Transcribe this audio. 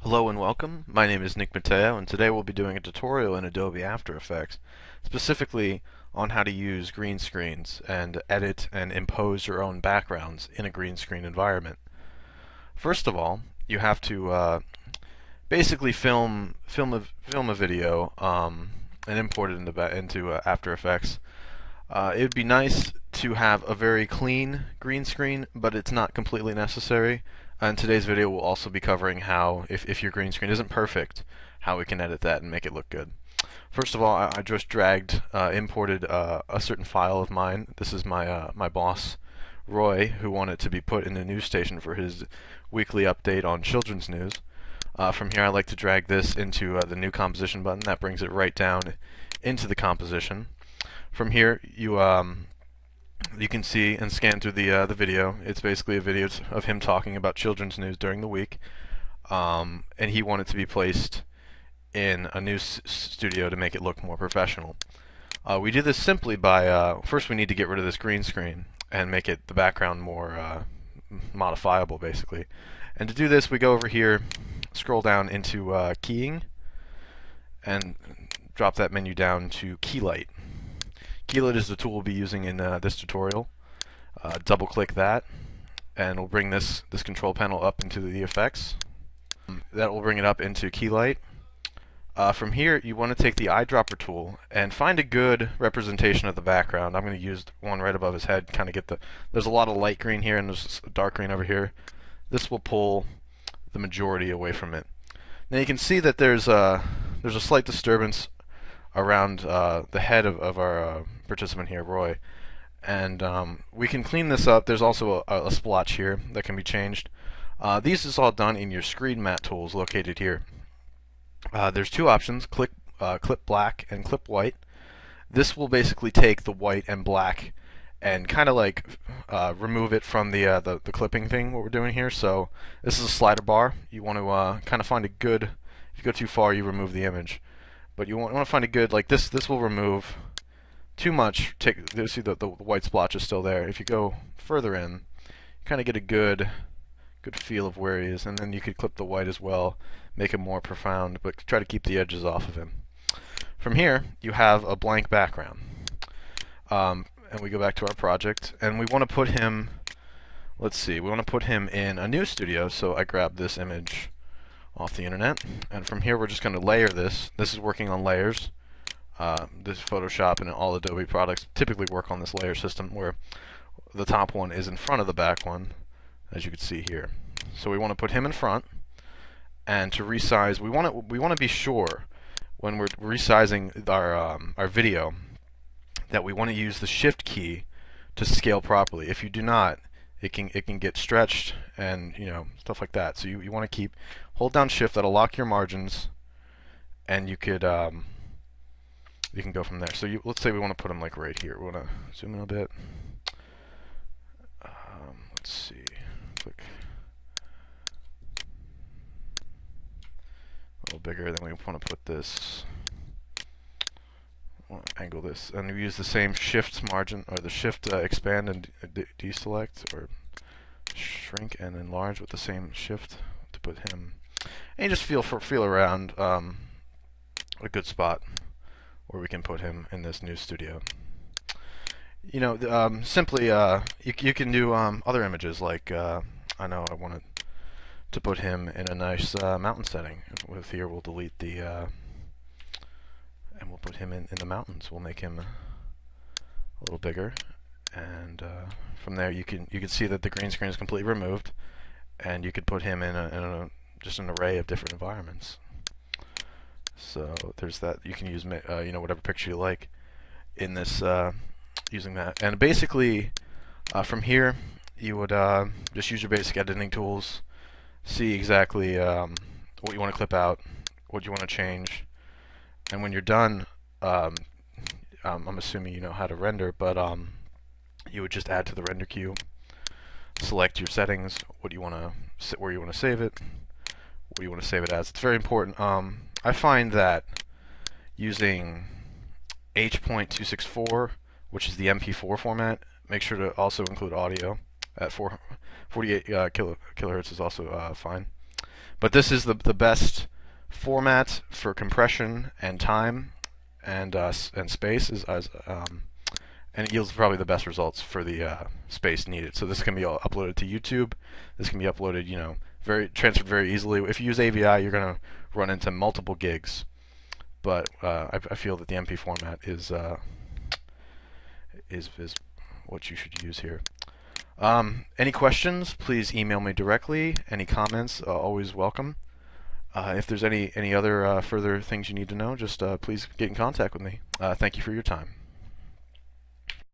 Hello and welcome. My name is Nick Mateo, and today we'll be doing a tutorial in Adobe After Effects, specifically on how to use green screens and edit and impose your own backgrounds in a green screen environment. First of all, you have to basically film a video and import it into After Effects. It would be nice to have a very clean green screen, but it's not completely necessary. And today's video will also be covering how, if your green screen isn't perfect, how we can edit that and make it look good. First of all, I just imported a certain file of mine. This is my boss, Roy, who wanted to be put in a news station for his weekly update on children's news. From here, I like to drag this into the new composition button. That brings it right down into the composition. From here, you can see and scan through the video. It's basically a video of him talking about children's news during the week, and he wanted to be placed in a news studio to make it look more professional. We do this simply by first we need to get rid of this green screen and make the background more modifiable, basically. And to do this, we go over here, scroll down into keying, and drop that menu down to Keylight. Keylight is the tool we'll be using in this tutorial. Double click that, and we'll bring this control panel up into the effects. That will bring it up into Keylight. From here, you want to take the eyedropper tool and find a good representation of the background. I'm going to use one right above his head, kind of get there's a lot of light green here and there's dark green over here. This will pull the majority away from it. Now you can see that there's a slight disturbance around the head of our participant here, Roy. And we can clean this up. There's also a splotch here that can be changed. These is all done in your screen matte tools located here. There's two options, clip black and clip white. This will basically take the white and black and kind of like remove it from the clipping thing, what we're doing here. So this is a slider bar. You want to kind of find a good, if you go too far, you remove the image. But you want to find a good, like this will remove too much. You see the white splotch is still there. If you go further in, you kind of get a good feel of where he is, and then you could clip the white as well, make it more profound, but try to keep the edges off of him. From here, you have a blank background. And we go back to our project, and we want to put him, let's see, we want to put him in a new studio, so I grab this image off the internet, and from here we're just going to layer this. This is working on layers. This Photoshop and all Adobe products typically work on this layer system where the top one is in front of the back one, as you can see here. So we want to put him in front, and to resize, we want to be sure when we're resizing our video that we want to use the Shift key to scale properly. If you do not, it can get stretched and stuff like that. So you want to hold down Shift. That'll lock your margins, and you can go from there. So let's say we want to put them like right here. We want to zoom in a bit. Let's see. Click a little bigger. Then we want to put this. Angle this, and we use the same Shift margin or the Shift expand and deselect or shrink and enlarge with the same Shift to put him. And you just feel around a good spot where we can put him in this new studio. Simply you can do other images, like I know I wanted to put him in a nice mountain setting. With here we'll delete the and we'll put him in the mountains. We'll make him a little bigger, and from there you can see that the green screen is completely removed, and you could put him in just an array of different environments. So there's that. You can use whatever picture you like in this using that, and basically from here you would just use your basic editing tools, see exactly what you want to clip out, what you want to change. And when you're done, I'm assuming you know how to render, but you would just add to the render queue, select your settings, where you want to save it, what you want to save it as. It's very important. I find that using H.264, which is the MP4 format, make sure to also include audio at 48 kilohertz is also fine. But this is the best format for compression and time and space and it yields probably the best results for the space needed. So this can be all uploaded to YouTube. This can be uploaded, transferred very easily. If you use AVI, you're going to run into multiple gigs. But I feel that the MP format is what you should use here. Any questions? Please email me directly. Any comments? Always welcome. If there's any other further things you need to know, just please get in contact with me. Thank you for your time.